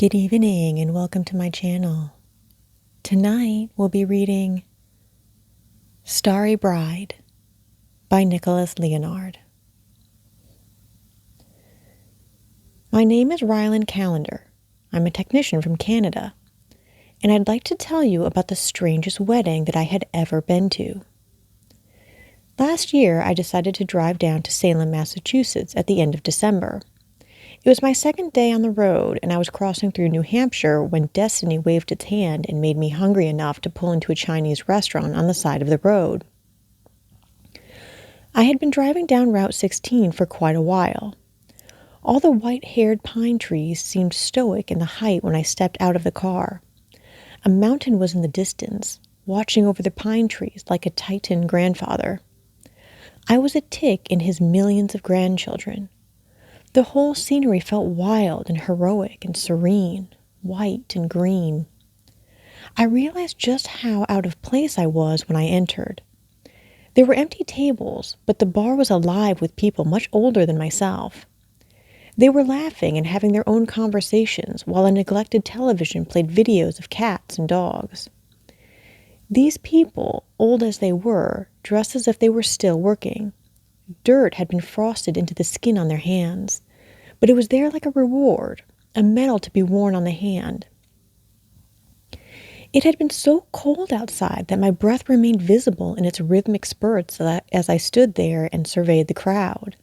Good evening and welcome to my channel. Tonight we'll be reading Starry Bride by Nicholas Leonard. My name is Ryland Callender. I'm a technician from Canada, and I'd like to tell you about the strangest wedding that I had ever been to. Last year I decided to drive down to Salem, Massachusetts at the end of December. It was my second day on the road, and I was crossing through New Hampshire when destiny waved its hand and made me hungry enough to pull into a Chinese restaurant on the side of the road. I had been driving down Route 16 for quite a while. All the white-haired pine trees seemed stoic in the height when I stepped out of the car. A mountain was in the distance, watching over the pine trees like a Titan grandfather. I was a tick in his millions of grandchildren. The whole scenery felt wild and heroic and serene, white and green. I realized just how out of place I was when I entered. There were empty tables, but the bar was alive with people much older than myself. They were laughing and having their own conversations while a neglected television played videos of cats and dogs. These people, old as they were, dressed as if they were still working. Dirt had been frosted into the skin on their hands, but it was there like a reward, a medal to be worn on the hand. It had been so cold outside that my breath remained visible in its rhythmic spurts as I stood there and surveyed the crowd.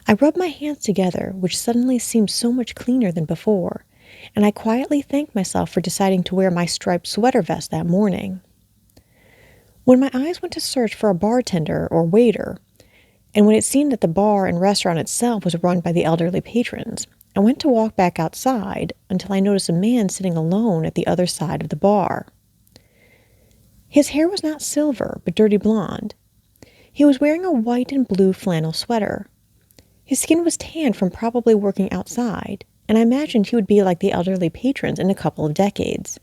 I rubbed my hands together, which suddenly seemed so much cleaner than before, and I quietly thanked myself for deciding to wear my striped sweater vest that morning. When my eyes went to search for a bartender or waiter, and when it seemed that the bar and restaurant itself was run by the elderly patrons, I went to walk back outside until I noticed a man sitting alone at the other side of the bar. His hair was not silver, but dirty blonde. He was wearing a white and blue flannel sweater. His skin was tanned from probably working outside, and I imagined he would be like the elderly patrons in a couple of decades.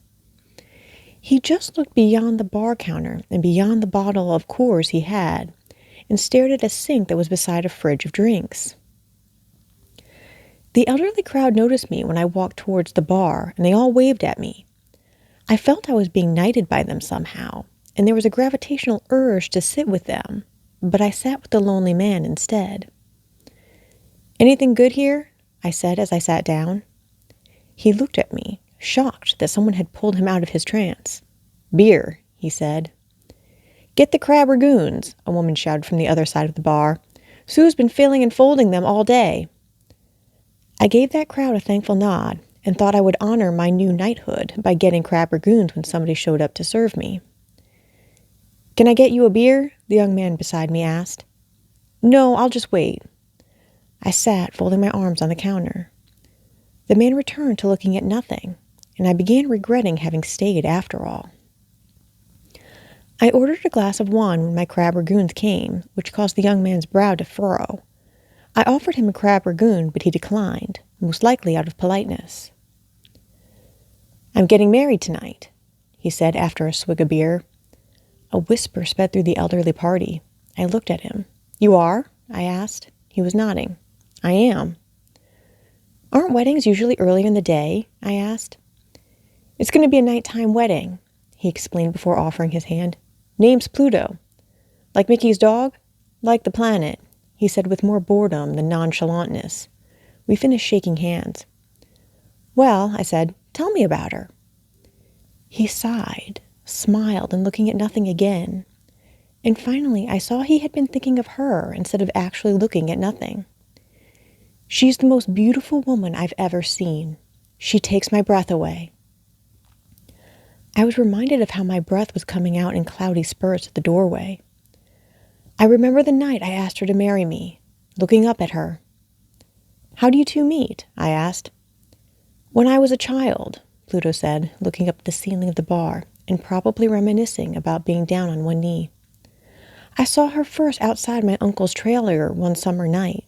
He just looked beyond the bar counter and beyond the bottle of Coors he had, and stared at a sink that was beside a fridge of drinks. The elderly crowd noticed me when I walked towards the bar, and they all waved at me. I felt I was being knighted by them somehow, and there was a gravitational urge to sit with them, but I sat with the lonely man instead. "Anything good here?" I said as I sat down. He looked at me, shocked that someone had pulled him out of his trance. "Beer," he said. "Get the crab ragoons," a woman shouted from the other side of the bar. "Sue's been filling and folding them all day." I gave that crowd a thankful nod and thought I would honor my new knighthood by getting crab ragoons when somebody showed up to serve me. "Can I get you a beer?" the young man beside me asked. "No, I'll just wait." I sat, folding my arms on the counter. The man returned to looking at nothing, and I began regretting having stayed after all. I ordered a glass of wine when my crab ragoons came, which caused the young man's brow to furrow. I offered him a crab ragoon, but he declined, most likely out of politeness. "I'm getting married tonight," he said after a swig of beer. A whisper sped through the elderly party. I looked at him. "You are?" I asked. He was nodding. "I am." "Aren't weddings usually earlier in the day?" I asked. "It's going to be a nighttime wedding," he explained before offering his hand. "Name's Pluto. Like Mickey's dog? Like the planet," he said with more boredom than nonchalantness. We finished shaking hands. "Well," I said, "tell me about her." He sighed, smiled, and looking at nothing again. And finally I saw he had been thinking of her instead of actually looking at nothing. "She's the most beautiful woman I've ever seen. She takes my breath away." I was reminded of how my breath was coming out in cloudy spurts at the doorway. I remember the night I asked her to marry me, looking up at her. "How do you two meet?" I asked. "When I was a child," Pluto said, looking up at the ceiling of the bar and probably reminiscing about being down on one knee. "I saw her first outside my uncle's trailer one summer night.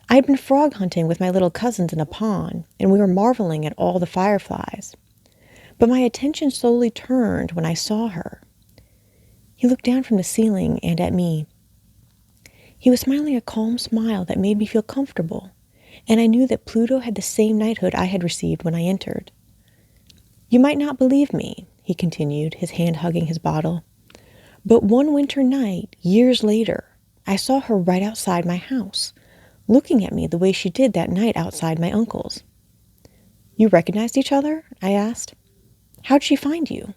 I had been frog hunting with my little cousins in a pond, and we were marveling at all the fireflies. But my attention slowly turned when I saw her." He looked down from the ceiling and at me. He was smiling a calm smile that made me feel comfortable, and I knew that Pluto had the same knighthood I had received when I entered. You might not believe me, he continued, his hand hugging his bottle, but one winter night, years later, I saw her right outside my house, looking at me the way she did that night outside my uncle's. You recognized each other? I asked. How'd she find you?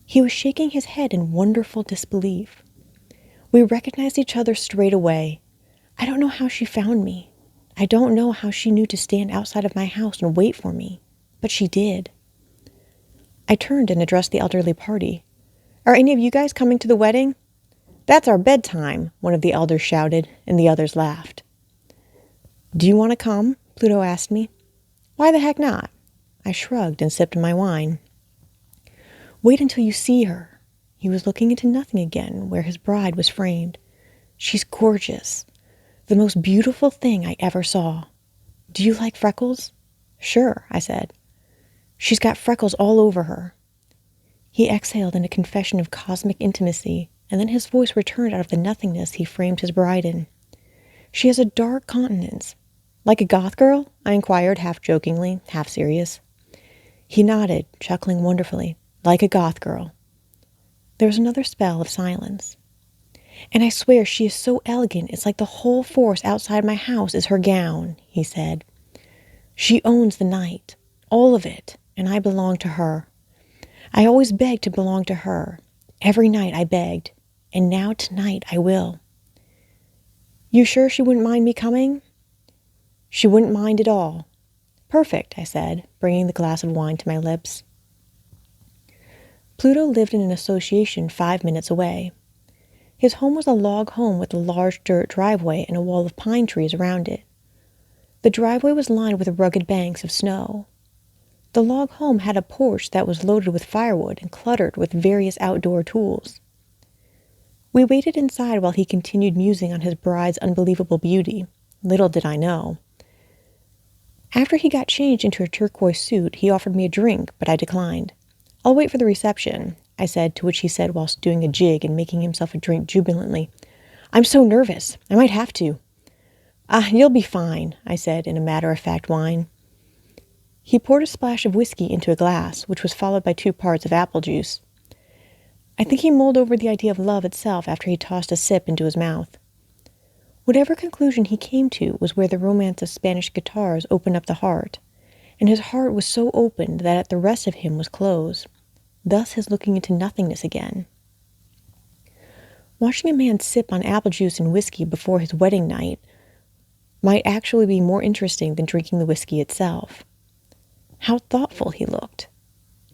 He was shaking his head in wonderful disbelief. We recognized each other straight away. I don't know how she found me. I don't know how she knew to stand outside of my house and wait for me, but she did. I turned and addressed the elderly party. Are any of you guys coming to the wedding? That's our bedtime, one of the elders shouted, and the others laughed. Do you want to come? Pluto asked me. Why the heck not? I shrugged and sipped my wine. Wait until you see her. He was looking into nothing again, where his bride was framed. She's gorgeous. The most beautiful thing I ever saw. Do you like freckles? Sure, I said. She's got freckles all over her. He exhaled in a confession of cosmic intimacy, and then his voice returned out of the nothingness he framed his bride in. She has a dark countenance. Like a goth girl? I inquired, half jokingly, half serious. He nodded, chuckling wonderfully. Like a goth girl. There was another spell of silence. And I swear she is so elegant, it's like the whole force outside my house is her gown, he said. She owns the night, all of it, and I belong to her. I always begged to belong to her. Every night I begged, and now tonight I will. You sure she wouldn't mind me coming? She wouldn't mind at all. Perfect, I said, bringing the glass of wine to my lips. Pluto lived in an association 5 minutes away. His home was a log home with a large dirt driveway and a wall of pine trees around it. The driveway was lined with rugged banks of snow. The log home had a porch that was loaded with firewood and cluttered with various outdoor tools. We waited inside while he continued musing on his bride's unbelievable beauty. Little did I know. After he got changed into a turquoise suit, he offered me a drink, but I declined. I'll wait for the reception, I said, to which he said whilst doing a jig and making himself a drink jubilantly. I'm so nervous. I might have to. You'll be fine, I said in a matter-of-fact whine. He poured a splash of whiskey into a glass, which was followed by 2 parts of apple juice. I think he mulled over the idea of love itself after he tossed a sip into his mouth. Whatever conclusion he came to was where the romance of Spanish guitars opened up the heart, and his heart was so open that the rest of him was closed, thus his looking into nothingness again. Watching a man sip on apple juice and whiskey before his wedding night might actually be more interesting than drinking the whiskey itself. How thoughtful he looked.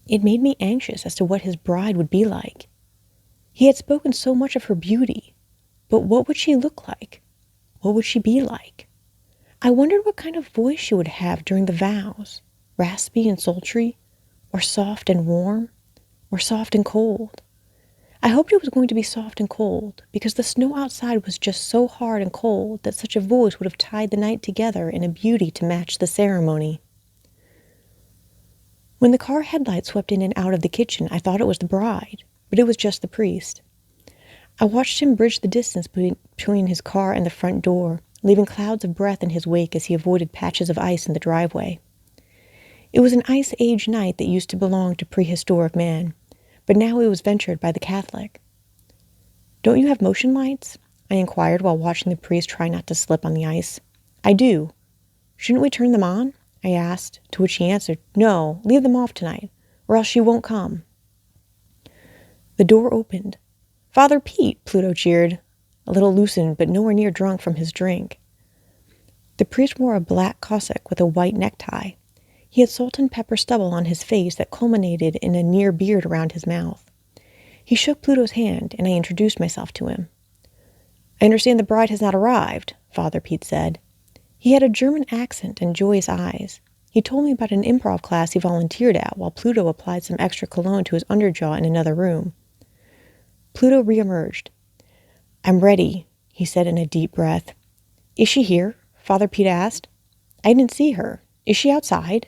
It made me anxious as to what his bride would be like. He had spoken so much of her beauty, but what would she look like? What would she be like? I wondered what kind of voice she would have during the vows, raspy and sultry, or soft and warm, or soft and cold. I hoped it was going to be soft and cold, because the snow outside was just so hard and cold that such a voice would have tied the night together in a beauty to match the ceremony. When the car headlights swept in and out of the kitchen, I thought it was the bride, but it was just the priest. I watched him bridge the distance between his car and the front door, leaving clouds of breath in his wake as he avoided patches of ice in the driveway. It was an ice-age night that used to belong to prehistoric man, but now it was ventured by the Catholic. Don't you have motion lights? I inquired while watching the priest try not to slip on the ice. I do. Shouldn't we turn them on? I asked, to which he answered, No, leave them off tonight, or else she won't come. The door opened. Father Pete, Pluto cheered, a little loosened but nowhere near drunk from his drink. The priest wore a black cassock with a white necktie. He had salt and pepper stubble on his face that culminated in a near beard around his mouth. He shook Pluto's hand, and I introduced myself to him. I understand the bride has not arrived, Father Pete said. He had a German accent and joyous eyes. He told me about an improv class he volunteered at while Pluto applied some extra cologne to his underjaw in another room. Pluto reemerged. I'm ready, he said in a deep breath. Is she here? Father Pete asked. I didn't see her. Is she outside?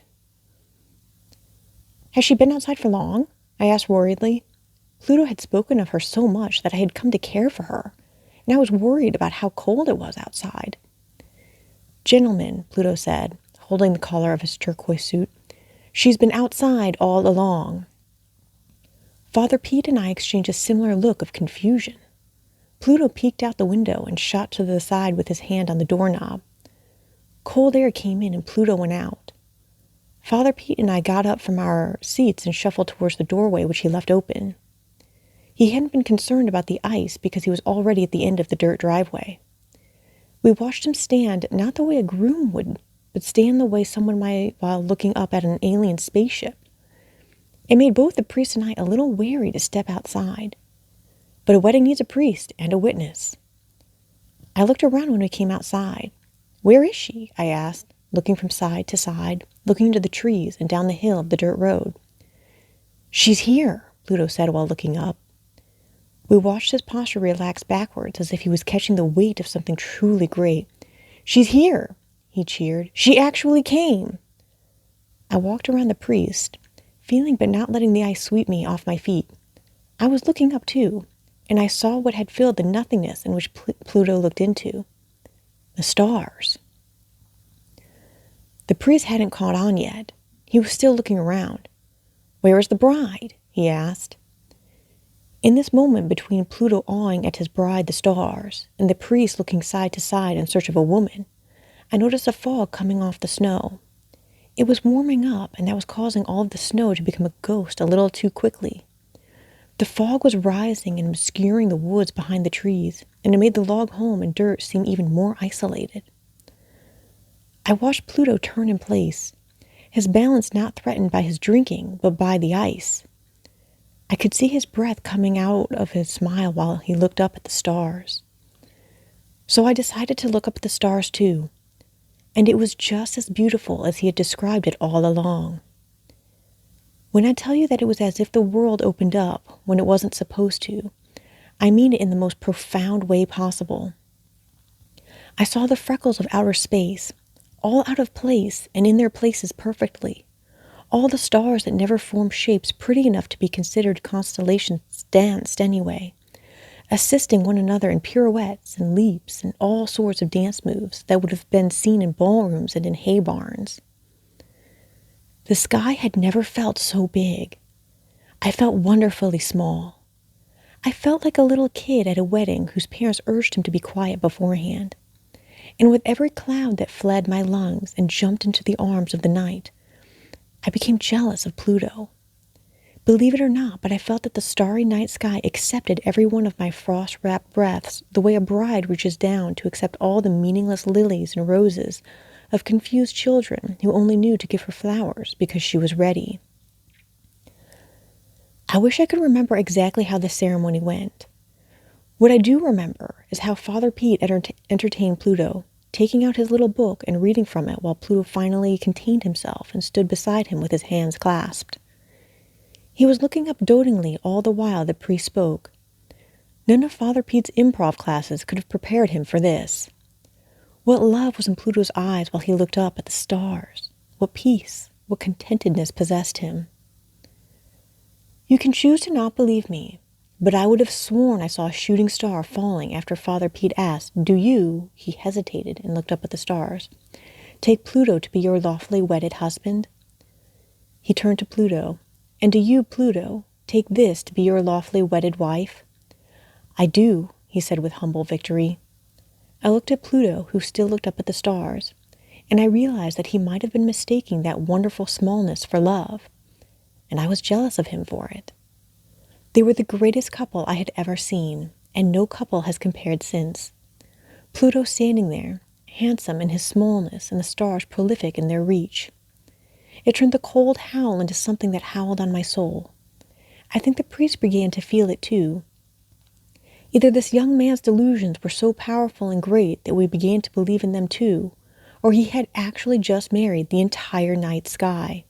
Has she been outside for long? I asked worriedly. Pluto had spoken of her so much that I had come to care for her, and I was worried about how cold it was outside. Gentlemen, Pluto said, holding the collar of his turquoise suit, she's been outside all along. Father Pete and I exchanged a similar look of confusion. Pluto peeked out the window and shot to the side with his hand on the doorknob. Cold air came in and Pluto went out. Father Pete and I got up from our seats and shuffled towards the doorway, which he left open. He hadn't been concerned about the ice because he was already at the end of the dirt driveway. We watched him stand not the way a groom would, but stand the way someone might while looking up at an alien spaceship. It made both the priest and I a little wary to step outside. But a wedding needs a priest and a witness. I looked around when we came outside. Where is she? I asked, looking from side to side, looking into the trees and down the hill of the dirt road. She's here, Pluto said while looking up. We watched his posture relax backwards as if he was catching the weight of something truly great. She's here, he cheered. She actually came. I walked around the priest, feeling but not letting the ice sweep me off my feet. I was looking up too, and I saw what had filled the nothingness in which Pluto looked into. The stars. The priest hadn't caught on yet. He was still looking around. Where is the bride? He asked. In this moment between Pluto awing at his bride, the stars, and the priest looking side to side in search of a woman, I noticed a fog coming off the snow. It was warming up, and that was causing all of the snow to become a ghost a little too quickly. The fog was rising and obscuring the woods behind the trees, and it made the log home and dirt seem even more isolated. I watched Pluto turn in place, his balance not threatened by his drinking, but by the ice. I could see his breath coming out of his smile while he looked up at the stars. So I decided to look up at the stars too, and it was just as beautiful as he had described it all along. When I tell you that it was as if the world opened up when it wasn't supposed to, I mean it in the most profound way possible. I saw the freckles of outer space, all out of place and in their places perfectly. All the stars that never formed shapes pretty enough to be considered constellations danced anyway, assisting one another in pirouettes and leaps and all sorts of dance moves that would have been seen in ballrooms and in hay barns. The sky had never felt so big. I felt wonderfully small. I felt like a little kid at a wedding whose parents urged him to be quiet beforehand. And with every cloud that fled my lungs and jumped into the arms of the night, I became jealous of Pluto. Believe it or not, but I felt that the starry night sky accepted every one of my frost-wrapped breaths the way a bride reaches down to accept all the meaningless lilies and roses of confused children who only knew to give her flowers because she was ready. I wish I could remember exactly how the ceremony went. What I do remember is how Father Pete entertained Pluto, taking out his little book and reading from it while Pluto finally contained himself and stood beside him with his hands clasped. He was looking up dotingly all the while the priest spoke. None of Father Pete's improv classes could have prepared him for this. What love was in Pluto's eyes while he looked up at the stars. What peace, what contentedness possessed him. You can choose to not believe me, but I would have sworn I saw a shooting star falling after Father Pete asked, "Do you," he hesitated and looked up at the stars, "take Pluto to be your lawfully wedded husband?" He turned to Pluto. "And do you, Pluto, take this to be your lawfully wedded wife?" "I do," he said with humble victory. I looked at Pluto, who still looked up at the stars, and I realized that he might have been mistaking that wonderful smallness for love, and I was jealous of him for it. They were the greatest couple I had ever seen, and no couple has compared since. Pluto standing there, handsome in his smallness, and the stars prolific in their reach. It turned the cold howl into something that howled on my soul. I think the priest began to feel it too. Either this young man's delusions were so powerful and great that we began to believe in them too, or he had actually just married the entire night sky.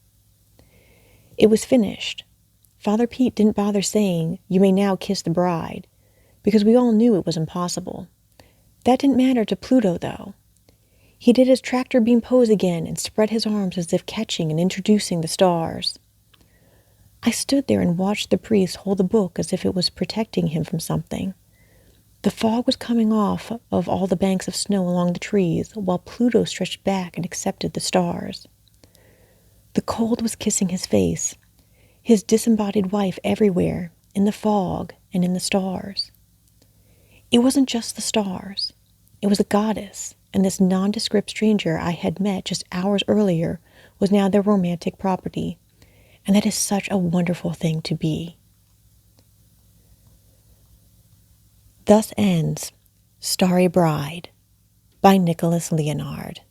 It was finished. Father Pete didn't bother saying, "You may now kiss the bride," because we all knew it was impossible. That didn't matter to Pluto, though. He did his tractor beam pose again and spread his arms as if catching and introducing the stars. I stood there and watched the priest hold the book as if it was protecting him from something. The fog was coming off of all the banks of snow along the trees, while Pluto stretched back and accepted the stars. The cold was kissing his face, his disembodied wife everywhere, in the fog and in the stars. It wasn't just the stars. It was a goddess, and this nondescript stranger I had met just hours earlier was now their romantic property, and that is such a wonderful thing to be. Thus ends Starry Bride by Nicholas Leonard.